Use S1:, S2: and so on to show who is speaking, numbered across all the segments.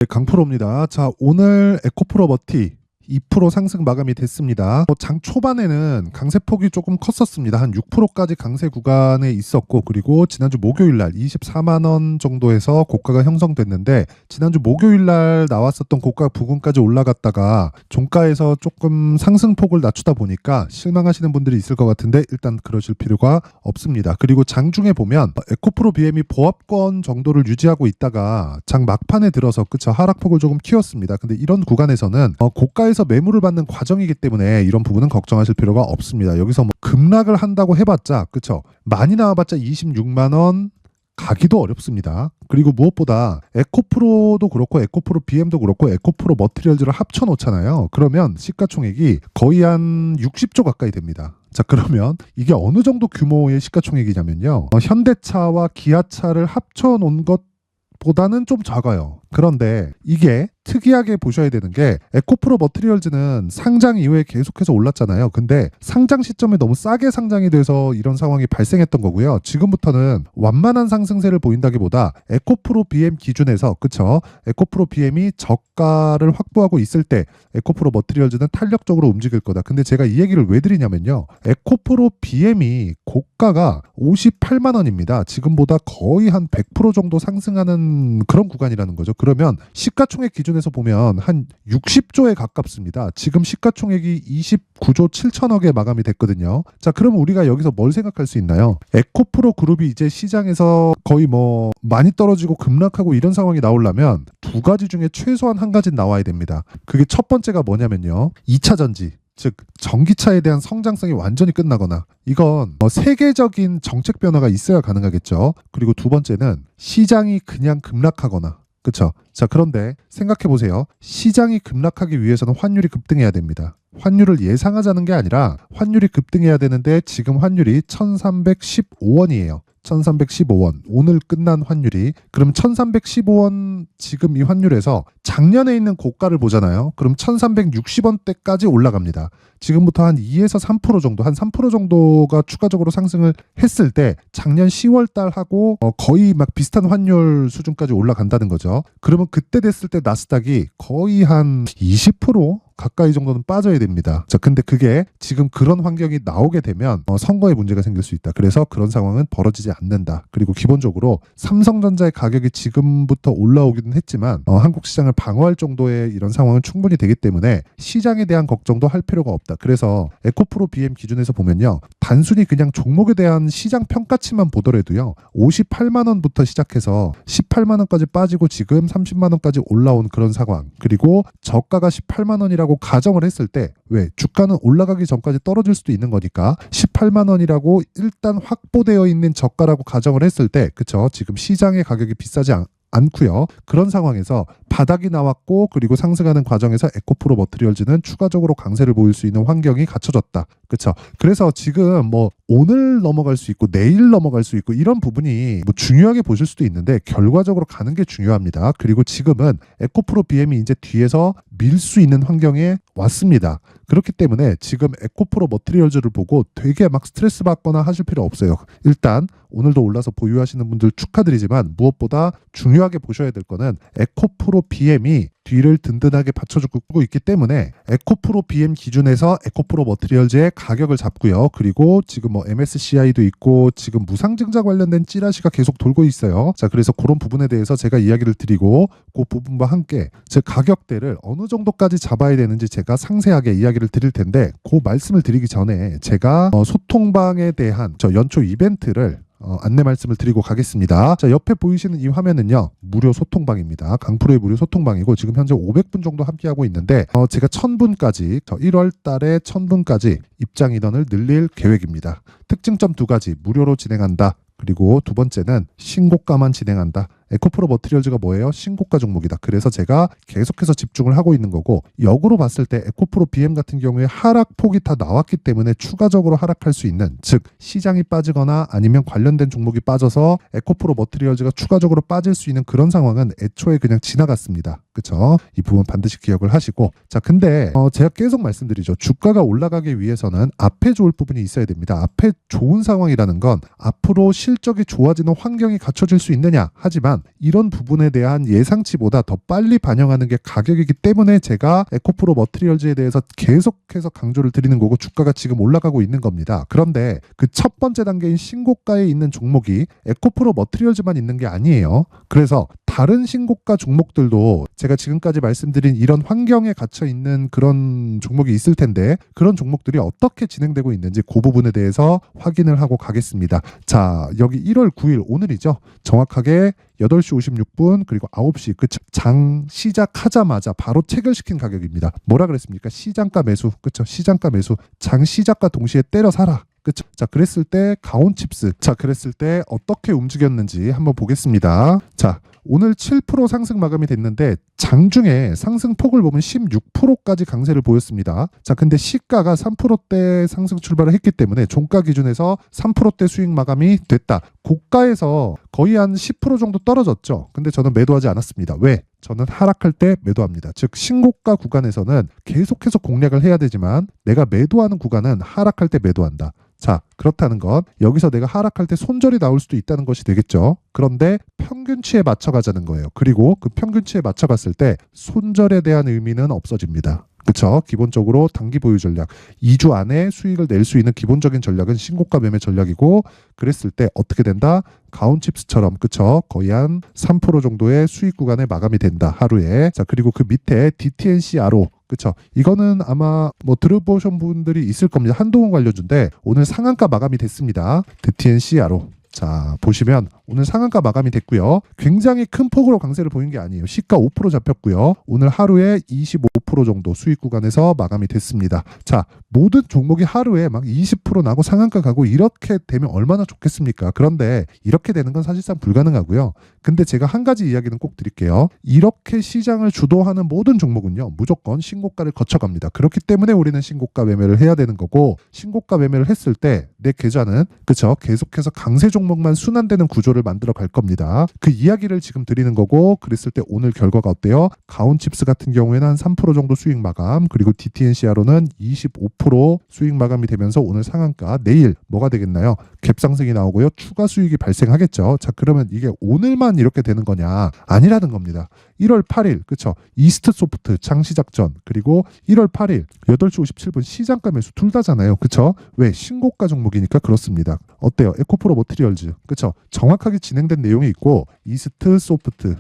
S1: 네, 강프로입니다. 자, 오늘 에코프로 머티 2% 상승 마감이 됐습니다. 장 초반에는 강세폭이 조금 컸었습니다. 한 6%까지 강세 구간에 있었고, 그리고 지난주 목요일날 24만원 정도에서 고가가 형성됐는데, 지난주 목요일날 나왔었던 고가 부근까지 올라갔다가 종가에서 조금 상승폭을 낮추다 보니까 실망하시는 분들이 있을 것 같은데 일단 그러실 필요가 없습니다. 그리고 장중에 보면 에코프로 BM이 보합권 정도를 유지하고 있다가 장 막판에 들어서 그쵸 하락폭을 조금 키웠습니다. 근데 이런 구간에서는 고가에서 매물을 받는 과정이기 때문에 이런 부분은 걱정하실 필요가 없습니다. 여기서 뭐 급락을 한다고 해봤자 그쵸 많이 나와봤자 26만원 가기도 어렵습니다. 그리고 무엇보다 에코프로도 그렇고 에코프로 BM도 그렇고 에코프로 머티리얼즈를 합쳐놓잖아요. 그러면 시가총액이 거의 한 60조 가까이 됩니다. 자, 그러면 이게 어느 정도 규모의 시가총액이냐면요. 현대차와 기아차를 합쳐놓은 것보다는 좀 작아요. 그런데 이게 특이하게 보셔야 되는 게 에코프로 머티리얼즈는 상장 이후에 계속해서 올랐잖아요. 근데 상장 시점에 너무 싸게 상장이 돼서 이런 상황이 발생했던 거고요. 지금부터는 완만한 상승세를 보인다기보다 에코프로 BM 기준에서 그쵸? 에코프로 BM이 저가를 확보하고 있을 때 에코프로 머티리얼즈는 탄력적으로 움직일 거다. 근데 제가 이 얘기를 왜 드리냐면요. 에코프로 BM이 고가가 58만 원입니다. 지금보다 거의 한 100% 정도 상승하는 그런 구간이라는 거죠. 그러면 시가총액 기준에서 보면 한 60조에 가깝습니다. 지금 시가총액이 29조 7천억에 마감이 됐거든요. 자, 그러면 우리가 여기서 뭘 생각할 수 있나요? 에코프로 그룹이 이제 시장에서 거의 뭐 많이 떨어지고 급락하고 이런 상황이 나오려면 두 가지 중에 최소한 한 가지는 나와야 됩니다. 그게 첫 번째가 뭐냐면요. 2차 전지. 즉 전기차에 대한 성장성이 완전히 끝나거나 이건 세계적인 정책 변화가 있어야 가능하겠죠. 그리고 두 번째는 시장이 그냥 급락하거나 그렇죠. 자, 그런데 생각해 보세요. 시장이 급락하기 위해서는 환율이 급등해야 됩니다. 환율을 예상하자는 게 아니라 환율이 급등해야 되는데 지금 환율이 1315원이에요. 1315원. 오늘 끝난 환율이. 그럼 1315원 지금 이 환율에서 작년에 있는 고가를 보잖아요. 그럼 1360원대까지 올라갑니다. 지금부터 한 2에서 3% 정도, 한 3% 정도가 추가적으로 상승을 했을 때 작년 10월 달하고 거의 막 비슷한 환율 수준까지 올라간다는 거죠. 그러면 그때 됐을 때 나스닥이 거의 한 20% 가까이 정도는 빠져야 됩니다. 자, 근데 그게 지금 그런 환경이 나오게 되면 선거에 문제가 생길 수 있다. 그래서 그런 상황은 벌어지지 않는다. 그리고 기본적으로 삼성전자의 가격이 지금부터 올라오기는 했지만 한국 시장을 방어할 정도의 이런 상황은 충분히 되기 때문에 시장에 대한 걱정도 할 필요가 없다. 그래서 에코프로 BM 기준에서 보면요. 단순히 그냥 종목에 대한 시장 평가치만 보더라도요. 58만 원부터 시작해서 18만 원까지 빠지고 지금 30만 원까지 올라온 그런 상황. 그리고 저가가 18만 원이라고 가정을 했을 때 왜 주가는 올라가기 전까지 떨어질 수도 있는 거니까 18만 원이라고 일단 확보되어 있는 저가라고 가정을 했을 때 그쵸 지금 시장의 가격이 비싸지 않고요. 그런 상황에서 바닥이 나왔고 그리고 상승하는 과정에서 에코프로 머티리얼즈는 추가적으로 강세를 보일 수 있는 환경이 갖춰졌다. 그렇죠. 그래서 지금 뭐 오늘 넘어갈 수 있고 내일 넘어갈 수 있고 이런 부분이 뭐 중요하게 보실 수도 있는데 결과적으로 가는 게 중요합니다. 그리고 지금은 에코프로 BM이 이제 뒤에서 밀 수 있는 환경에 왔습니다. 그렇기 때문에 지금 에코프로 머티리얼즈를 보고 되게 막 스트레스 받거나 하실 필요 없어요. 일단 오늘도 올라서 보유하시는 분들 축하드리지만 무엇보다 중요하게 보셔야 될 거는 에코프로 BM이 뒤를 든든하게 받쳐주고 있기 때문에 에코프로 BM 기준에서 에코프로 머티리얼즈의 가격을 잡고요. 그리고 지금 뭐 MSCI도 있고 지금 무상증자 관련된 찌라시가 계속 돌고 있어요. 자, 그래서 그런 부분에 대해서 제가 이야기를 드리고 그 부분과 함께 제 가격대를 어느 정도까지 잡아야 되는지 제가 상세하게 이야기를 드릴 텐데 그 말씀을 드리기 전에 제가 소통방에 대한 저 연초 이벤트를 안내 말씀을 드리고 가겠습니다. 자, 옆에 보이시는 이 화면은요 무료 소통방입니다. 강프로의 무료 소통방이고 지금 현재 500분 정도 함께하고 있는데 제가 1000분까지 1월 달에 1000분까지 입장 인원을 늘릴 계획입니다. 특징점 두 가지 무료로 진행한다. 그리고 두 번째는 신고가만 진행한다. 에코프로 머티리얼즈가 뭐예요? 신고가 종목이다. 그래서 제가 계속해서 집중을 하고 있는 거고 역으로 봤을 때 에코프로 BM 같은 경우에 하락폭이 다 나왔기 때문에 추가적으로 하락할 수 있는 즉 시장이 빠지거나 아니면 관련된 종목이 빠져서 에코프로 머티리얼즈가 추가적으로 빠질 수 있는 그런 상황은 애초에 그냥 지나갔습니다. 그쵸? 이 부분 반드시 기억을 하시고 자 근데 제가 계속 말씀드리죠. 주가가 올라가기 위해서는 앞에 좋을 부분이 있어야 됩니다. 앞에 좋은 상황이라는 건 앞으로 실적이 좋아지는 환경이 갖춰질 수 있느냐 하지만 왜냐하면 이런 부분에 대한 예상치보다 더 빨리 반영하는 게 가격이기 때문에 제가 에코프로 머티리얼즈에 대해서 계속해서 강조를 드리는 거고 주가가 지금 올라가고 있는 겁니다. 그런데 그 첫 번째 단계인 신고가에 있는 종목이 에코프로 머티리얼즈만 있는 게 아니에요. 그래서 다른 신고가 종목들도 제가 지금까지 말씀드린 이런 환경에 갇혀 있는 그런 종목이 있을 텐데 그런 종목들이 어떻게 진행되고 있는지 그 부분에 대해서 확인을 하고 가겠습니다. 자, 여기 1월 9일 오늘이죠. 정확하게 8시 56분 그리고 9시 그쵸? 장 시작하자마자 바로 체결시킨 가격입니다. 뭐라 그랬습니까? 시장가 매수. 그쵸? 시장가 매수. 장 시작과 동시에 때려 사라. 그쵸? 자, 그랬을 때 가온칩스. 자, 그랬을 때 어떻게 움직였는지 한번 보겠습니다. 자, 오늘 7% 상승 마감이 됐는데 장중에 상승폭을 보면 16%까지 강세를 보였습니다. 자, 근데 시가가 3%대 상승 출발을 했기 때문에 종가 기준에서 3%대 수익 마감이 됐다. 고가에서 거의 한 10% 정도 떨어졌죠. 근데 저는 매도하지 않았습니다. 왜? 저는 하락할 때 매도합니다. 즉 신고가 구간에서는 계속해서 공략을 해야 되지만 내가 매도하는 구간은 하락할 때 매도한다. 자, 그렇다는 건 여기서 내가 하락할 때 손절이 나올 수도 있다는 것이 되겠죠. 그런데 평균치에 맞춰가자는 거예요. 그리고 그 평균치에 맞춰갔을 때 손절에 대한 의미는 없어집니다. 그렇죠? 기본적으로 단기 보유 전략, 2주 안에 수익을 낼 수 있는 기본적인 전략은 신고가 매매 전략이고 그랬을 때 어떻게 된다? 가온칩스처럼 그쵸? 거의 한 3% 정도의 수익 구간에 마감이 된다. 하루에. 자, 그리고 그 밑에 DTNCRO 그쵸? 이거는 아마 뭐 들어보신 분들이 있을 겁니다. 한동훈 관련주인데 오늘 상한가 마감이 됐습니다. DTNCRO. 자, 보시면 오늘 상한가 마감이 됐고요. 굉장히 큰 폭으로 강세를 보인 게 아니에요. 시가 5% 잡혔고요. 오늘 하루에 25% 정도 수익 구간에서 마감이 됐습니다. 자, 모든 종목이 하루에 막 20% 나고 상한가 가고 이렇게 되면 얼마나 좋겠습니까? 그런데 이렇게 되는 건 사실상 불가능하고요. 근데 제가 한 가지 이야기는 꼭 드릴게요. 이렇게 시장을 주도하는 모든 종목은요. 무조건 신고가를 거쳐갑니다. 그렇기 때문에 우리는 신고가 매매를 해야 되는 거고 신고가 매매를 했을 때 내 계좌는 그쵸? 계속해서 강세 종목만 순환되는 구조를 만들어 갈 겁니다. 그 이야기를 지금 드리는 거고 그랬을 때 오늘 결과가 어때요? 가온칩스 같은 경우에는 한 3% 정도 수익 마감 그리고 DTNCR로는 25% 수익 마감이 되면서 오늘 상한가 내일 뭐가 되겠나요? 갭상승이 나오고요. 추가 수익이 발생하겠죠. 자, 그러면 이게 오늘만 이렇게 되는 거냐? 아니라는 겁니다. 1월 8일 그쵸? 이스트 소프트 장시작 전 그리고 1월 8일 8시 57분 시장가 매수 둘 다잖아요. 그쵸? 왜? 신고가 종목이니까 그렇습니다. 어때요? 에코프로 머티리얼즈 그쵸? 정확하게 진행된 내용이 있고 이스트 소프트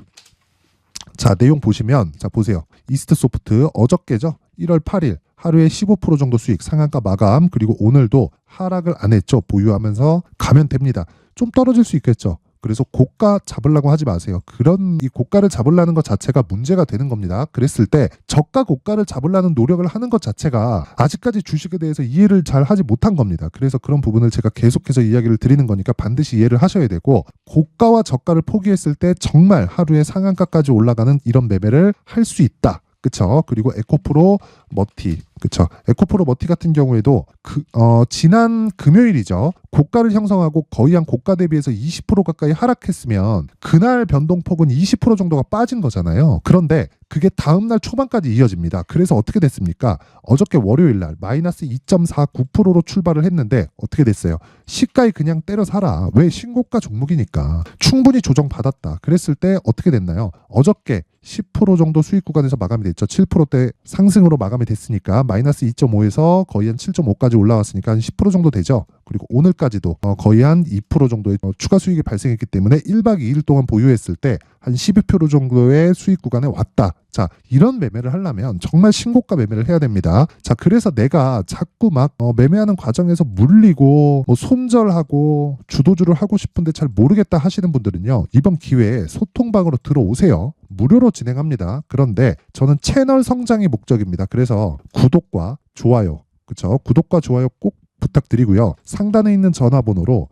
S1: 자, 내용 보시면 자, 보세요. 이스트 소프트 어저께죠? 1월 8일 하루에 15% 정도 수익 상한가 마감 그리고 오늘도 하락을 안 했죠. 보유하면서 가면 됩니다. 좀 떨어질 수 있겠죠. 그래서 고가 잡으려고 하지 마세요. 그런 이 고가를 잡으려는 것 자체가 문제가 되는 겁니다. 그랬을 때 저가 고가를 잡으려는 노력을 하는 것 자체가 아직까지 주식에 대해서 이해를 잘 하지 못한 겁니다. 그래서 그런 부분을 제가 계속해서 이야기를 드리는 거니까 반드시 이해를 하셔야 되고 고가와 저가를 포기했을 때 정말 하루에 상한가까지 올라가는 이런 매매를 할 수 있다. 그쵸? 그리고 에코프로 머티 그쵸? 에코프로 머티 같은 경우에도 지난 금요일이죠. 고가를 형성하고 거의 한 고가 대비해서 20% 가까이 하락했으면 그날 변동폭은 20% 정도가 빠진 거잖아요. 그런데 그게 다음날 초반까지 이어집니다. 그래서 어떻게 됐습니까? 어저께 월요일날 마이너스 2.49%로 출발을 했는데 어떻게 됐어요? 시가에 그냥 때려 사라. 왜? 신고가 종목이니까. 충분히 조정받았다. 그랬을 때 어떻게 됐나요? 어저께 10% 정도 수익 구간에서 마감이 됐죠. 7%대 상승으로 마감이 됐으니까 마이너스 2.5에서 거의 한 7.5까지 올라왔으니까 한 10% 정도 되죠. 그리고 오늘까지도 거의 한 2% 정도의 추가 수익이 발생했기 때문에 1박 2일 동안 보유했을 때 한 12% 정도의 수익 구간에 왔다. 자, 이런 매매를 하려면 정말 신고가 매매를 해야 됩니다. 자, 그래서 내가 자꾸 막 매매하는 과정에서 물리고 손절하고 주도주를 하고 싶은데 잘 모르겠다 하시는 분들은요. 이번 기회에 소통방으로 들어오세요. 무료로 진행합니다. 그런데 저는 채널 성장이 목적입니다. 그래서 구독과 좋아요, 그렇죠? 구독과 좋아요 꼭 부탁드리고요. 상단에 있는 전화번호로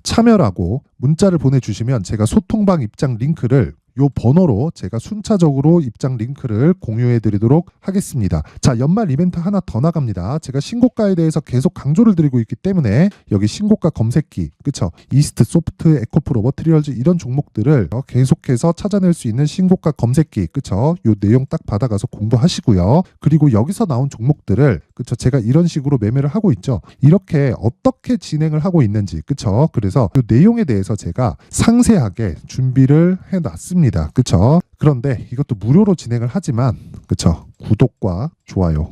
S1: 참여라고 문자를 보내주시면 제가 소통방 입장 링크를 요 번호로 제가 순차적으로 입장 링크를 공유해 드리도록 하겠습니다. 자, 연말 이벤트 하나 더 나갑니다. 제가 신고가에 대해서 계속 강조를 드리고 있기 때문에 여기 신고가 검색기, 그쵸? 이스트, 소프트, 에코프로, 머티리얼즈 이런 종목들을 계속해서 찾아낼 수 있는 신고가 검색기, 그쵸? 요 내용 딱 받아가서 공부하시고요. 그리고 여기서 나온 종목들을, 그쵸? 제가 이런 식으로 매매를 하고 있죠. 이렇게 어떻게 진행을 하고 있는지, 그쵸? 그래서 요 내용에 대해서 제가 상세하게 준비를 해놨습니다. 그쵸? 그런데 이것도 무료로 진행을 하지만, 그쵸? 구독과 좋아요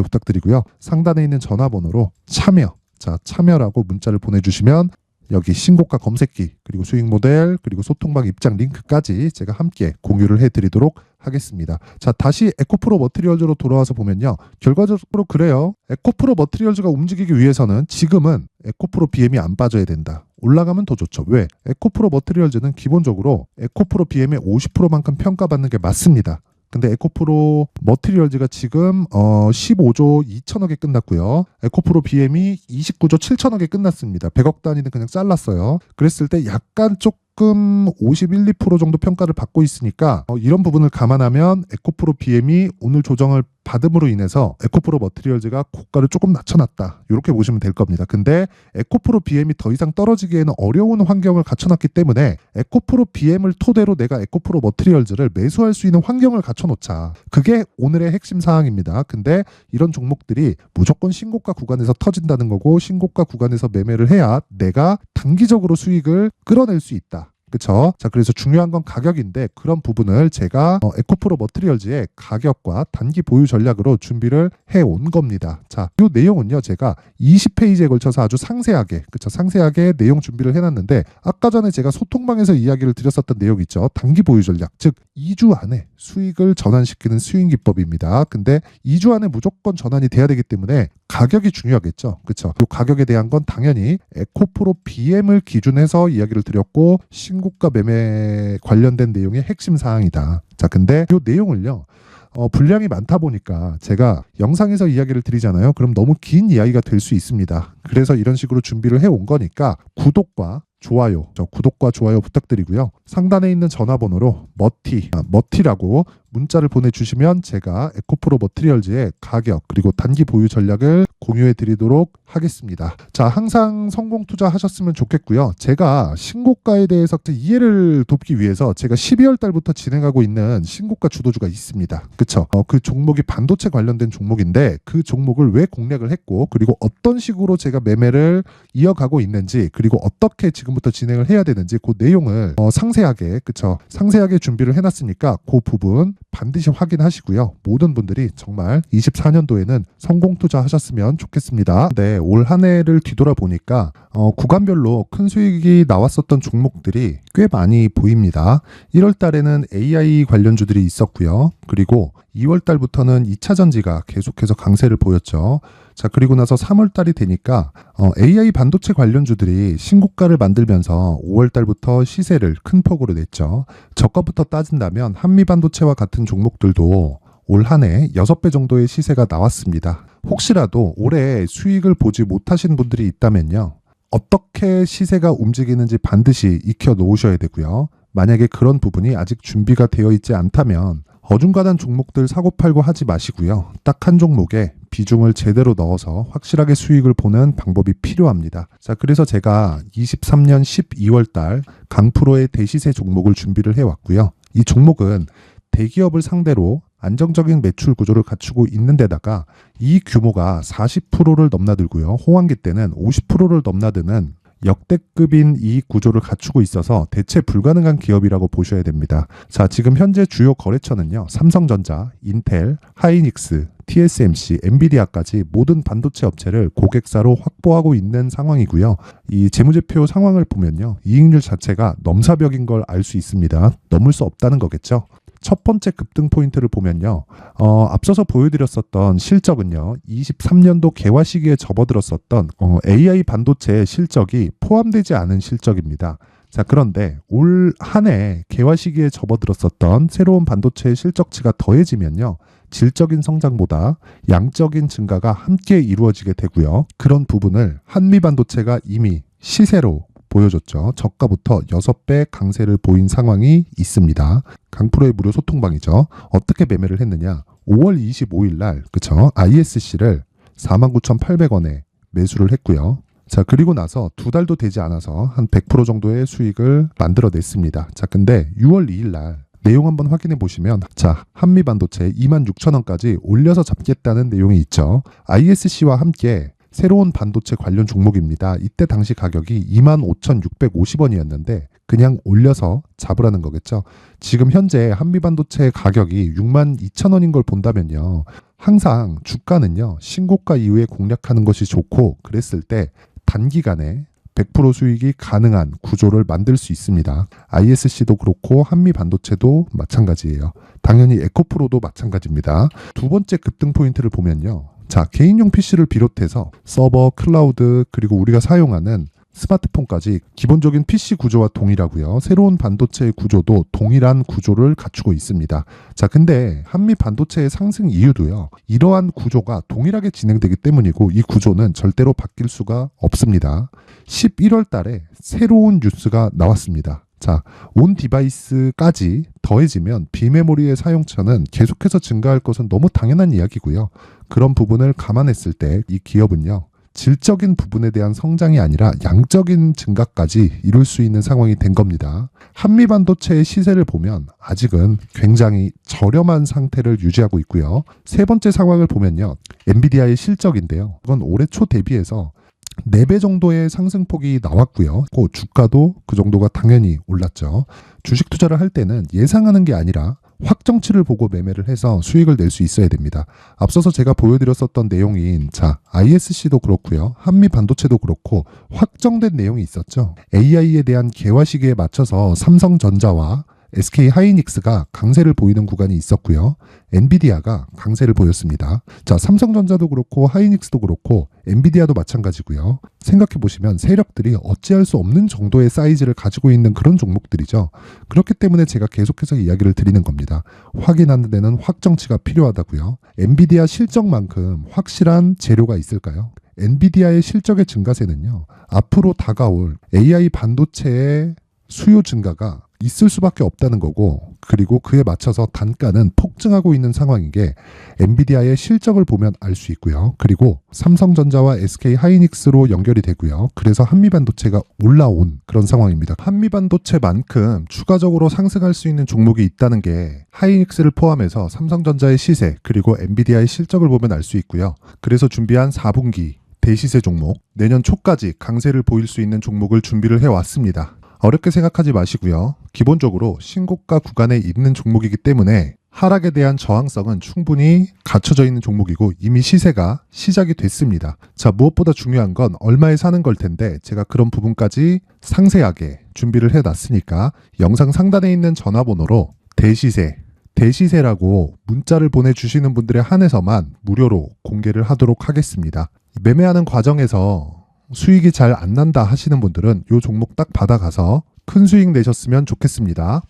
S1: 부탁드리고요. 상단에 있는 전화번호로 참여라고 문자를 보내주시면 여기 신고가 검색기, 그리고 수익 모델, 그리고 소통방 입장 링크까지 제가 함께 공유를 해드리도록 하겠습니다. 자, 다시 에코프로 머티리얼즈로 돌아와서 보면요. 결과적으로 그래요. 에코프로 머티리얼즈가 움직이기 위해서는 지금은 에코프로 BM이 안 빠져야 된다. 올라가면 더 좋죠. 왜? 에코프로 머티리얼즈는 기본적으로 에코프로 BM의 50%만큼 평가받는 게 맞습니다. 근데 에코프로 머티리얼즈가 지금 15조 2천억에 끝났고요. 에코프로 BM이 29조 7천억에 끝났습니다. 100억 단위는 그냥 잘랐어요. 그랬을 때 약간 조금 51, 2% 정도 평가를 받고 있으니까 이런 부분을 감안하면 에코프로 BM이 오늘 조정을 받음으로 인해서 에코프로 머티리얼즈가 고가를 조금 낮춰놨다. 이렇게 보시면 될 겁니다. 근데 에코프로 BM이 더 이상 떨어지기에는 어려운 환경을 갖춰놨기 때문에 에코프로 BM을 토대로 내가 에코프로 머티리얼즈를 매수할 수 있는 환경을 갖춰놓자. 그게 오늘의 핵심 사항입니다. 근데 이런 종목들이 무조건 신고가 구간에서 터진다는 거고 신고가 구간에서 매매를 해야 내가 단기적으로 수익을 끌어낼 수 있다. 그쵸? 자, 그래서 중요한 건 가격인데 그런 부분을 제가 에코프로 머티리얼즈의 가격과 단기 보유 전략으로 준비를 해온 겁니다. 자, 이 내용은요, 제가 20페이지에 걸쳐서 아주 상세하게, 그쵸? 상세하게 내용 준비를 해놨는데 아까 전에 제가 소통방에서 이야기를 드렸었던 내용 있죠? 단기 보유 전략, 즉 2주 안에 수익을 전환시키는 스윙 기법입니다. 근데 2주 안에 무조건 전환이 돼야 되기 때문에 가격이 중요하겠죠. 그쵸? 이 가격에 대한 건 당연히 에코프로 BM을 기준해서 이야기를 드렸고 신고가 매매 관련된 내용의 핵심 사항이다. 자, 근데 이 내용을요. 분량이 많다 보니까 제가 영상에서 이야기를 드리잖아요. 그럼 너무 긴 이야기가 될 수 있습니다. 그래서 이런 식으로 준비를 해온 거니까 구독과 좋아요 부탁드리고요. 상단에 있는 전화번호로 머티라고 문자를 보내주시면 제가 에코프로 머티리얼즈의 가격 그리고 단기 보유 전략을 공유해 드리도록 하겠습니다. 자, 항상 성공 투자하셨으면 좋겠고요. 제가 신고가에 대해서 이해를 돕기 위해서 제가 12월 달부터 진행하고 있는 신고가 주도주가 있습니다. 그쵸? 그 종목이 반도체 관련된 종목인데 그 종목을 왜 공략을 했고 그리고 어떤 식으로 제가 매매를 이어가고 있는지 그리고 어떻게 지금부터 진행을 해야 되는지 그 내용을 상세하게, 그쵸? 상세하게 준비를 해놨으니까 그 부분 반드시 확인하시고요. 모든 분들이 정말 24년도에는 성공 투자하셨으면 좋겠습니다. 네, 올 한 해를 뒤돌아보니까 구간별로 큰 수익이 나왔었던 종목들이 꽤 많이 보입니다. 1월 달에는 AI 관련주들이 있었고요. 그리고 2월 달부터는 2차 전지가 계속해서 강세를 보였죠. 자, 그리고 나서 3월 달이 되니까 AI 반도체 관련주들이 신고가를 만들면서 5월 달부터 시세를 큰 폭으로 냈죠. 저가부터 따진다면 한미 반도체와 같은 종목들도 올 한 해 6배 정도의 시세가 나왔습니다. 혹시라도 올해 수익을 보지 못하신 분들이 있다면요. 어떻게 시세가 움직이는지 반드시 익혀 놓으셔야 되고요. 만약에 그런 부분이 아직 준비가 되어 있지 않다면 어중간한 종목들 사고팔고 하지 마시고요. 딱 한 종목에 비중을 제대로 넣어서 확실하게 수익을 보는 방법이 필요합니다. 자, 그래서 제가 23년 12월 달 강프로의 대시세 종목을 준비를 해왔고요. 이 종목은 대기업을 상대로 안정적인 매출 구조를 갖추고 있는 데다가 이 규모가 40%를 넘나들고요. 호황기 때는 50%를 넘나드는 역대급인 이익 구조를 갖추고 있어서 대체 불가능한 기업이라고 보셔야 됩니다. 자, 지금 현재 주요 거래처는요. 삼성전자, 인텔, 하이닉스, TSMC, 엔비디아까지 모든 반도체 업체를 고객사로 확보하고 있는 상황이고요. 이 재무제표 상황을 보면요. 이익률 자체가 넘사벽인 걸 알 수 있습니다. 넘을 수 없다는 거겠죠. 첫 번째 급등 포인트를 보면요. 앞서서 보여드렸었던 실적은요. 23년도 개화 시기에 접어들었었던 AI 반도체의 실적이 포함되지 않은 실적입니다. 자, 그런데 올 한 해 개화 시기에 접어들었었던 새로운 반도체의 실적치가 더해지면요. 질적인 성장보다 양적인 증가가 함께 이루어지게 되고요. 그런 부분을 한미 반도체가 이미 시세로 보여줬죠. 저가부터 6배 강세를 보인 상황이 있습니다. 강프로의 무료 소통방이죠. 어떻게 매매를 했느냐? 5월 25일 날 그쵸? ISC를 49,800원에 매수를 했고요. 자, 그리고 나서 2달도 되지 않아서 한 100% 정도의 수익을 만들어냈습니다. 자, 근데 6월 2일 날 내용 한번 확인해 보시면, 자, 한미반도체 26,000원까지 올려서 잡겠다는 내용이 있죠. ISC와 함께 새로운 반도체 관련 종목입니다. 이때 당시 가격이 25,650원이었는데 그냥 올려서 잡으라는 거겠죠. 지금 현재 한미반도체 가격이 62,000원인 걸 본다면요. 항상 주가는요. 신고가 이후에 공략하는 것이 좋고, 그랬을 때 단기간에 100% 수익이 가능한 구조를 만들 수 있습니다. ISC도 그렇고 한미반도체도 마찬가지예요. 당연히 에코프로도 마찬가지입니다. 두 번째 급등 포인트를 보면요. 자, 개인용 PC를 비롯해서 서버, 클라우드, 그리고 우리가 사용하는 스마트폰까지 기본적인 PC 구조와 동일하고요. 새로운 반도체의 구조도 동일한 구조를 갖추고 있습니다. 자, 근데 한미 반도체의 상승 이유도요. 이러한 구조가 동일하게 진행되기 때문이고 이 구조는 절대로 바뀔 수가 없습니다. 11월 달에 새로운 뉴스가 나왔습니다. 자, 온 디바이스까지 더해지면 비메모리의 사용처는 계속해서 증가할 것은 너무 당연한 이야기고요. 그런 부분을 감안했을 때 이 기업은요. 질적인 부분에 대한 성장이 아니라 양적인 증가까지 이룰 수 있는 상황이 된 겁니다. 한미반도체의 시세를 보면 아직은 굉장히 저렴한 상태를 유지하고 있고요. 세 번째 상황을 보면요. 엔비디아의 실적인데요. 이건 올해 초 대비해서 4배 정도의 상승폭이 나왔고요. 그 주가도 그 정도가 당연히 올랐죠. 주식 투자를 할 때는 예상하는 게 아니라 확정치를 보고 매매를 해서 수익을 낼 수 있어야 됩니다. 앞서서 제가 보여드렸었던 내용인 자, ISC도 그렇고요. 한미반도체도 그렇고 확정된 내용이 있었죠. AI에 대한 개화 시기에 맞춰서 삼성전자와 SK하이닉스가 강세를 보이는 구간이 있었고요. 엔비디아가 강세를 보였습니다. 자, 삼성전자도 그렇고 하이닉스도 그렇고 엔비디아도 마찬가지고요. 생각해보시면 세력들이 어찌할 수 없는 정도의 사이즈를 가지고 있는 그런 종목들이죠. 그렇기 때문에 제가 계속해서 이야기를 드리는 겁니다. 확인하는 데는 확정치가 필요하다고요. 엔비디아 실적만큼 확실한 재료가 있을까요? 엔비디아의 실적의 증가세는요. 앞으로 다가올 AI 반도체의 수요 증가가 있을 수밖에 없다는 거고, 그리고 그에 맞춰서 단가는 폭증하고 있는 상황인 게 엔비디아의 실적을 보면 알 수 있고요. 그리고 삼성전자와 SK하이닉스로 연결이 되고요. 그래서 한미반도체가 올라온 그런 상황입니다. 한미반도체만큼 추가적으로 상승할 수 있는 종목이 있다는 게 하이닉스를 포함해서 삼성전자의 시세 그리고 엔비디아의 실적을 보면 알 수 있고요. 그래서 준비한 4분기 대시세 종목, 내년 초까지 강세를 보일 수 있는 종목을 준비를 해왔습니다. 어렵게 생각하지 마시고요. 기본적으로 신고가 구간에 있는 종목이기 때문에 하락에 대한 저항성은 충분히 갖춰져 있는 종목이고 이미 시세가 시작이 됐습니다. 자, 무엇보다 중요한 건 얼마에 사는 걸 텐데 제가 그런 부분까지 상세하게 준비를 해놨으니까 영상 상단에 있는 전화번호로 대시세라고 문자를 보내주시는 분들에 한해서만 무료로 공개를 하도록 하겠습니다. 매매하는 과정에서 수익이 잘 안 난다 하시는 분들은 이 종목 딱 받아가서 큰 수익 내셨으면 좋겠습니다.